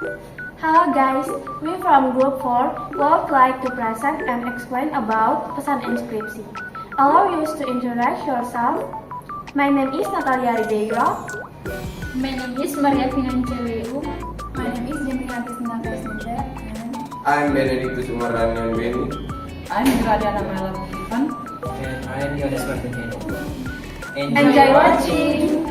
Hello guys, we from Group 4 would like to present and explain about pesan inskripsi. Allow you to introduce yourself. My name is Natalia Ribeiro. My name is Maria Financialiu. My name is Jemina Tisnanda. I'm Benedictus Umaranian Beni. I'm Gradiana Mela Ivan. And I'm Yones Martinelli. Enjoy watching!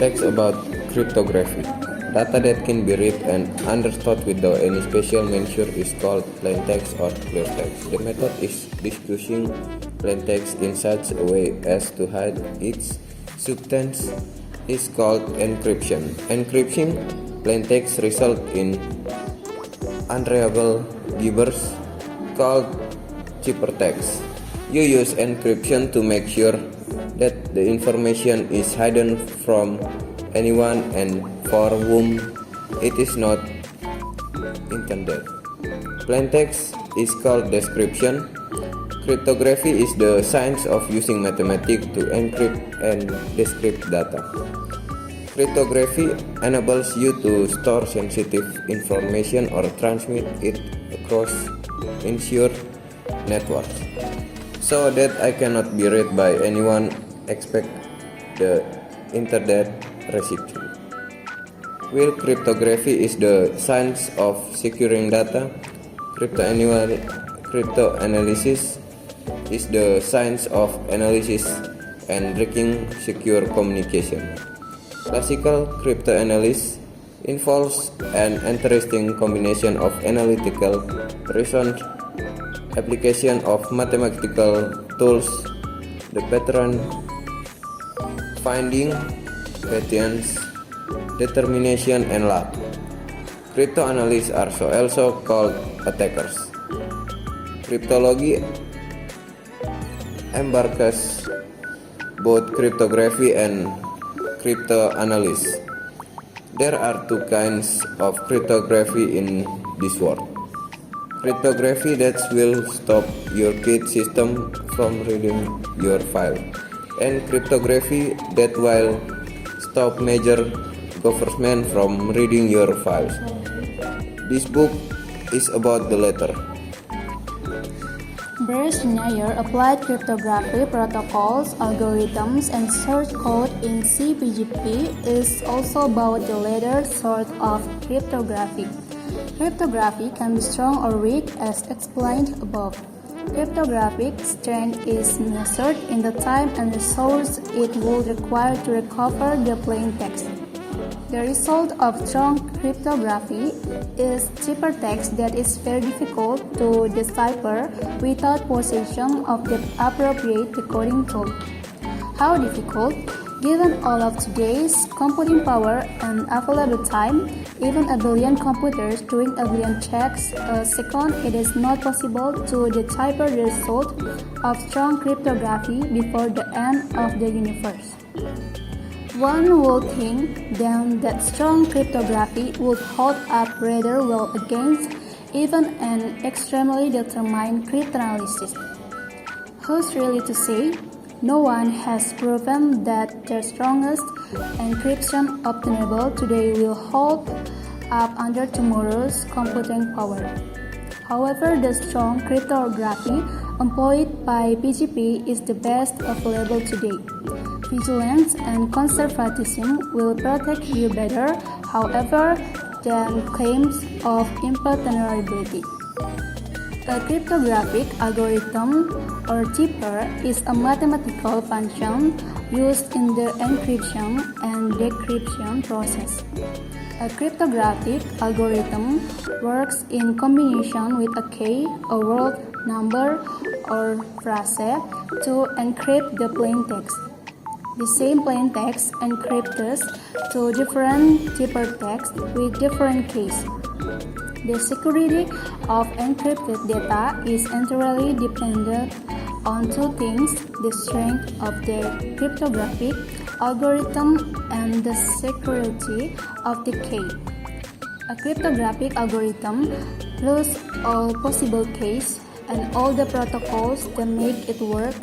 Text about cryptography. Data that can be read and understood without any special measure is called plain text or clear text. The method is disguising plain text in such a way as to hide its substance is called encryption. Encrypting plain text results in unreadable gibberish called ciphertext. You use encryption to make sure that the information is hidden from anyone and for whom it is not intended. Plain text is called description. Cryptography is the science of using mathematics to encrypt and decrypt data. Cryptography enables you to store sensitive information or transmit it across insecure networks so that it cannot be read by anyone except the internet recipient. While cryptography is the science of securing data, cryptanalysis is the science of analysis and tracking secure communication. Classical cryptanalysis involves an interesting combination of analytical research, application of mathematical tools, the pattern finding, patterns, determination, and luck. Cryptanalysts are also called attackers. Cryptology embarks both cryptography and cryptanalysis. There are two kinds of cryptography in this world. Cryptography that will stop your key system from reading your file, and cryptography that will stop major government from reading your files. This book is about the latter. Schneier applied cryptography protocols, algorithms, and source code in CPGP is also about the latter sort of cryptography. Cryptography can be strong or weak as explained above. Cryptographic strength is measured in the time and resource it would require to recover the plain text. The result of strong cryptography is ciphertext that is very difficult to decipher without possession of the appropriate decoding tool. How difficult? Given all of today's computing power and available time, even a billion computers doing a billion checks a second, it is not possible to decipher the result of strong cryptography before the end of the universe. One would think then that strong cryptography would hold up rather well against even an extremely determined cryptanalysis. Who's really to say? No one has proven that the strongest encryption obtainable today will hold up under tomorrow's computing power. However, the strong cryptography employed by PGP is the best available today. Vigilance and conservatism will protect you better, however, than claims of impenetrability. A cryptographic algorithm or cipher is a mathematical function used in the encryption and decryption process. A cryptographic algorithm works in combination with a key, a word, number, or phrase to encrypt the plain text. The same plain text encrypts to different ciphertexts with different keys. The security of encrypted data is entirely dependent on two things: the strength of the cryptographic algorithm and the security of the key. A cryptographic algorithm plus all possible keys and all the protocols that make it work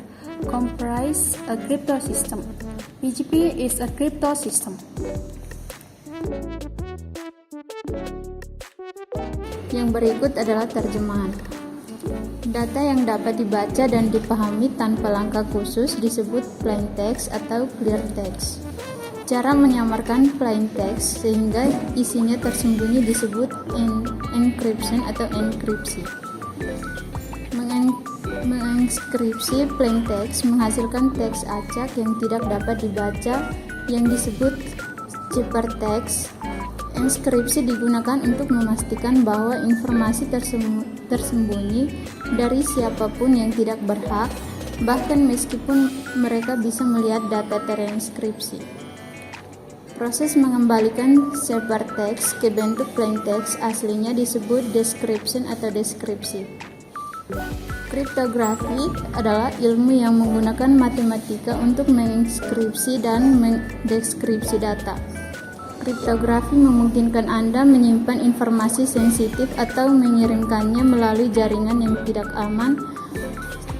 comprise a crypto system. PGP is a crypto system. Yang berikut adalah terjemahan. Data yang dapat dibaca dan dipahami tanpa langkah khusus disebut plain text atau clear text. Cara menyamarkan plain text sehingga isinya tersembunyi disebut encryption atau enkripsi. Mengenkripsi plain text menghasilkan teks acak yang tidak dapat dibaca yang disebut ciphertext. Enkripsi digunakan untuk memastikan bahwa informasi tersembunyi dari siapapun yang tidak berhak, bahkan meskipun mereka bisa melihat data terenskripsi. Proses mengembalikan ciphertext ke bentuk plain text aslinya disebut description atau deskripsi. Kriptografi adalah ilmu yang menggunakan matematika untuk mengenkripsi dan mendeskripsi data. Kriptografi memungkinkan Anda menyimpan informasi sensitif atau mengirimkannya melalui jaringan yang tidak aman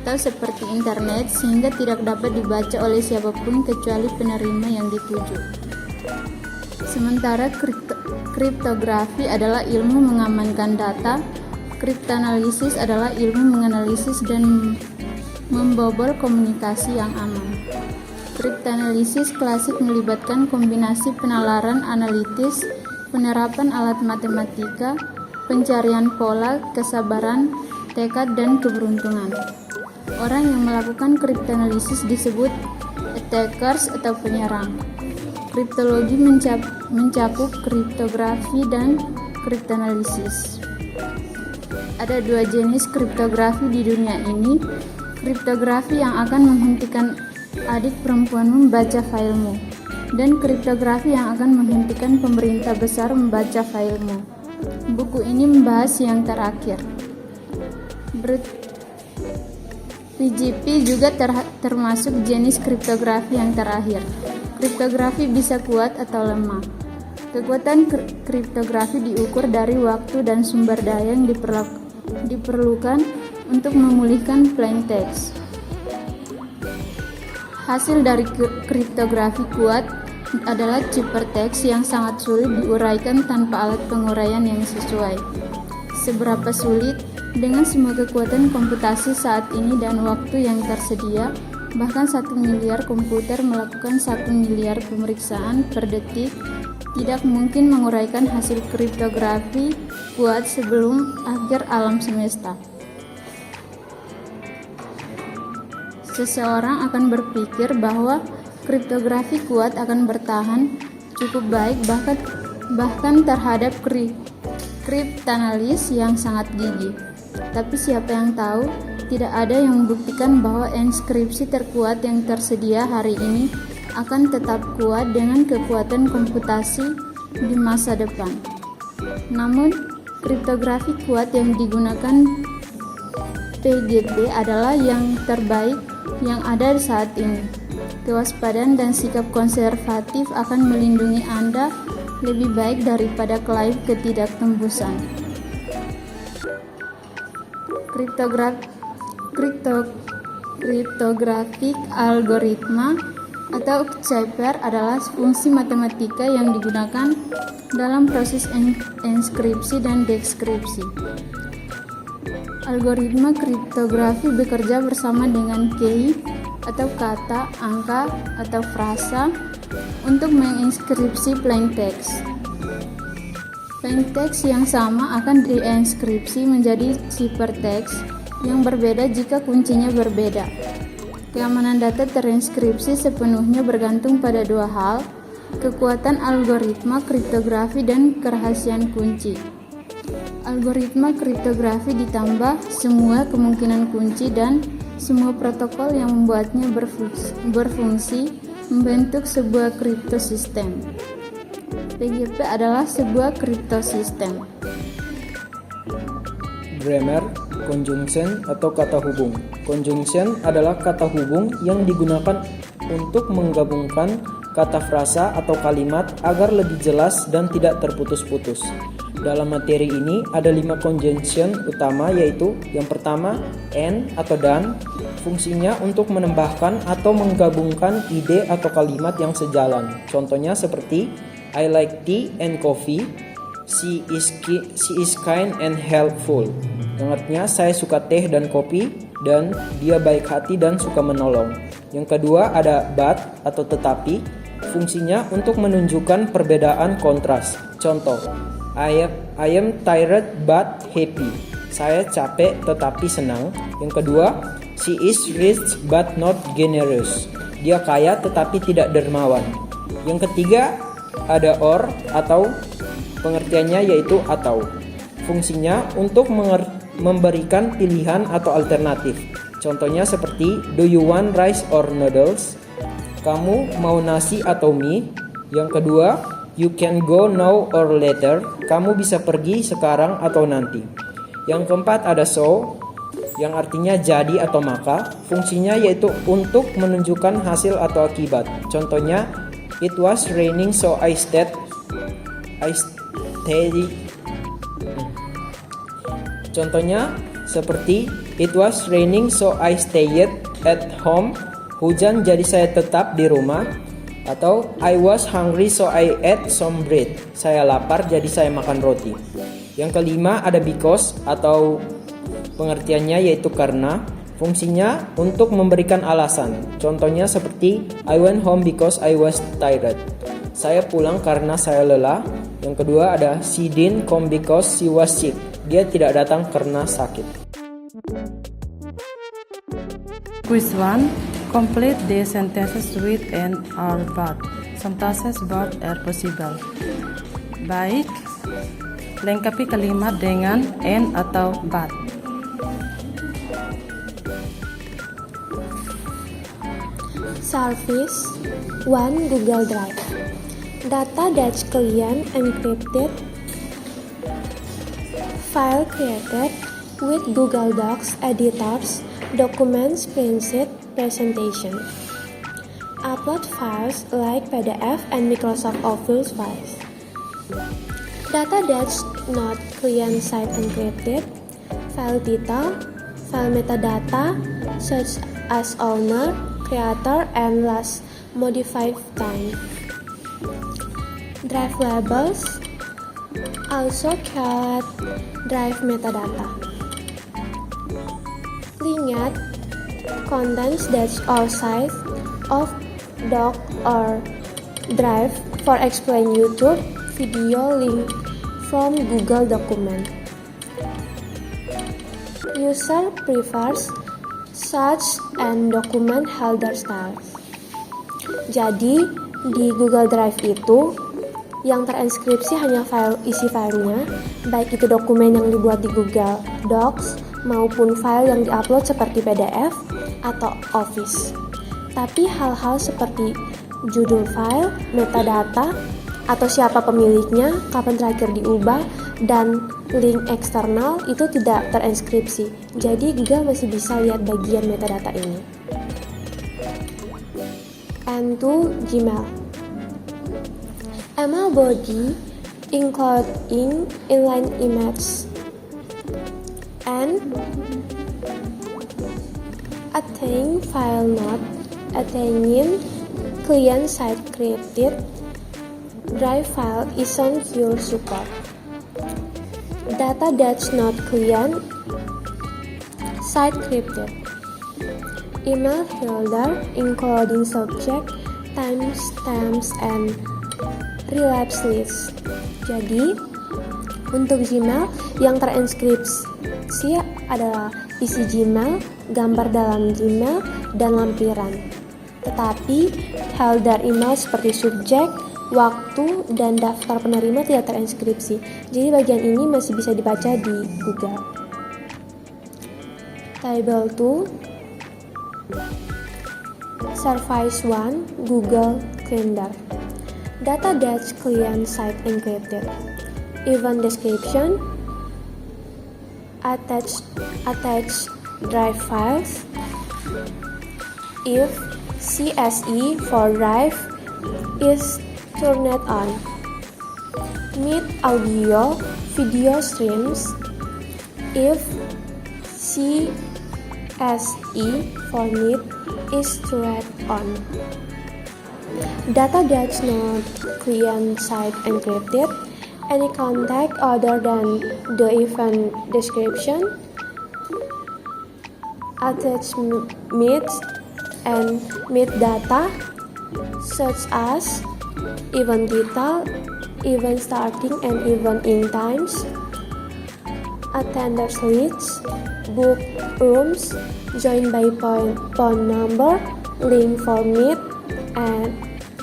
atau seperti internet sehingga tidak dapat dibaca oleh siapapun kecuali penerima yang dituju. Sementara kriptografi adalah ilmu mengamankan data, kriptanalisis adalah ilmu menganalisis dan membobol komunikasi yang aman. Kriptanalisis klasik melibatkan kombinasi penalaran analitis, penerapan alat matematika, pencarian pola, kesabaran, tekad, dan keberuntungan. Orang yang melakukan kriptanalisis disebut attackers atau penyerang. Kriptologi mencakup kriptografi dan kriptanalisis. Ada dua jenis kriptografi di dunia ini, kriptografi yang akan menghentikan adik perempuanmu membaca filemu, dan kriptografi yang akan menghentikan pemerintah besar membaca filemu. Buku ini membahas yang terakhir. PGP juga termasuk jenis kriptografi yang terakhir. Kriptografi bisa kuat atau lemah. Kekuatan kriptografi diukur dari waktu dan sumber daya yang diperlukan untuk memulihkan plain text. Hasil dari kriptografi kuat adalah ciphertext yang sangat sulit diuraikan tanpa alat penguraian yang sesuai. Seberapa sulit? Dengan semua kekuatan komputasi saat ini dan waktu yang tersedia, bahkan 1 miliar komputer melakukan 1 miliar pemeriksaan per detik, tidak mungkin menguraikan hasil kriptografi kuat sebelum akhir alam semesta. Seseorang akan berpikir bahwa kriptografi kuat akan bertahan cukup baik bahkan terhadap kriptanalis yang sangat gigih. Tapi siapa yang tahu, tidak ada yang membuktikan bahwa enkripsi terkuat yang tersedia hari ini akan tetap kuat dengan kekuatan komputasi di masa depan. Namun, kriptografi kuat yang digunakan PGP adalah yang terbaik yang ada saat ini. Kewaspadaan dan sikap konservatif akan melindungi Anda lebih baik daripada klaim ketidaktembusan. Kriptografik algoritma atau cipher adalah fungsi matematika yang digunakan dalam proses enskripsi dan deskripsi. Algoritma kriptografi bekerja bersama dengan key atau kata, angka, atau frasa untuk menginskripsi plain text. Plain text yang sama akan diinskripsi menjadi ciphertext yang berbeda jika kuncinya berbeda. Keamanan data terinskripsi sepenuhnya bergantung pada dua hal, kekuatan algoritma kriptografi dan kerahasiaan kunci. Algoritma kriptografi ditambah semua kemungkinan kunci dan semua protokol yang membuatnya berfungsi membentuk sebuah kriptosistem. PGP adalah sebuah kriptosistem. Grammar, conjunction atau kata hubung. Conjunction adalah kata hubung yang digunakan untuk menggabungkan kata frasa atau kalimat agar lebih jelas dan tidak terputus-putus. Dalam materi ini ada 5 conjunction utama, yaitu yang pertama and atau dan, fungsinya untuk menambahkan atau menggabungkan ide atau kalimat yang sejalan. Contohnya seperti I like tea and coffee. She is kind and helpful. Yang artinya saya suka teh dan kopi dan dia baik hati dan suka menolong. Yang kedua ada but atau tetapi. Fungsinya untuk menunjukkan perbedaan kontras. Contoh, I am tired but happy. Saya capek tetapi senang. Yang kedua, she is rich but not generous. Dia kaya tetapi tidak dermawan. Yang ketiga, ada or atau pengertiannya yaitu atau. Fungsinya untuk memberikan pilihan atau alternatif. Contohnya seperti do you want rice or noodles? Kamu mau nasi atau mie? Yang kedua, you can go now or later. Kamu bisa pergi sekarang atau nanti. Yang keempat ada so, yang artinya jadi atau maka. Fungsinya yaitu untuk menunjukkan hasil atau akibat. Contohnya, it was raining so I stayed. Contohnya seperti it was raining so I stayed at home. Hujan jadi saya tetap di rumah. Atau I was hungry so I ate some bread. Saya lapar jadi saya makan roti. Yang kelima ada because atau pengertiannya yaitu karena. Fungsinya untuk memberikan alasan. Contohnya seperti I went home because I was tired. Saya pulang karena saya lelah. Yang kedua ada she didn't come because she was sick. Dia tidak datang karena sakit. Quiz 1. Complete the sentences with an or but. Sentences both are possible. Baik, lengkapi kalimat dengan and atau but. Service 1. Google Drive. Data that's clean, encrypted. File created with Google Docs, editors, documents, printed, presentation. Upload files like PDF and Microsoft Office files. Data that's not client-side encrypted. File title, file metadata such as owner, creator, and last modified time. Drive labels also called drive metadata. Linked contents that's outside of doc or drive, for explain YouTube video link from Google document. User prefers such and document holder styles. Jadi di Google Drive itu yang terinskripsi hanya isi filenya, baik itu dokumen yang dibuat di Google Docs maupun file yang diupload seperti PDF atau Office. Tapi hal-hal seperti judul file, metadata, atau siapa pemiliknya, kapan terakhir diubah, dan link eksternal itu tidak terinskripsi. Jadi Google masih bisa lihat bagian metadata ini. And to Gmail. Email body including inline image and attain file not attaining client-side created drive file isn't your support. Data that's not client-side crypted. Email header including subject, timestamps, and relapse list. Jadi, untuk Gmail yang terinskripsi adalah isi Gmail, gambar dalam Gmail, dan lampiran. Tetapi, header email seperti subjek, waktu, dan daftar penerima tidak terinskripsi. Jadi bagian ini masih bisa dibaca di Google. Table 2. Service 1. Google Calendar. Data that's client-side encrypted. Event description. Attach drive files. If CSE for drive is turned on. Meet audio, video streams. If CSE for meet is turned on. Data that's not client-side encrypted. any contact other than the event description, attach meet and meet data such as event detail, event starting and event end times, attendance list, book rooms, join by phone number, link for meet, and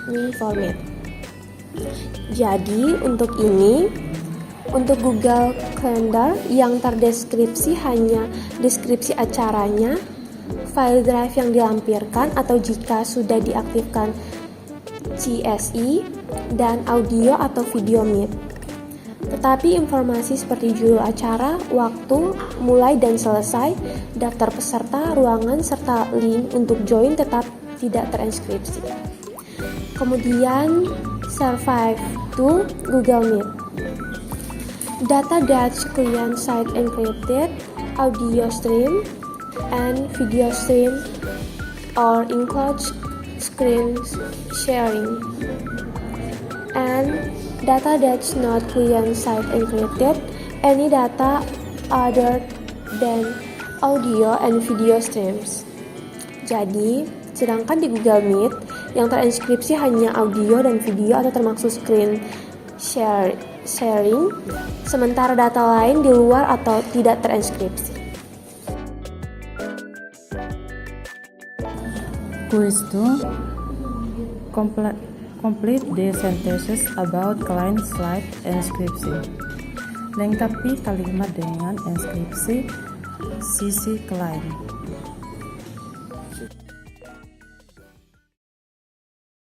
link for meet. Jadi untuk Google Calendar yang terdeskripsi hanya deskripsi acaranya, file drive yang dilampirkan atau jika sudah diaktifkan CSI, dan audio atau video Meet. Tetapi informasi seperti judul acara, waktu, mulai dan selesai, daftar peserta, ruangan, serta link untuk join tetap tidak terinskripsi. Kemudian survive to Google Meet. Data Dutch client side encrypted, audio stream, and video stream or include screen sharing. And data that's not client side encrypted, any data other than audio and video streams. Jadi, sedangkan di Google Meet yang terinskripsi hanya audio dan video atau termasuk screen sharing, sementara data lain di luar atau tidak terinskripsi. Quiz 2. Complete the sentences about client side inscription. Lengkapi kalimat dengan inskripsi sisi klien.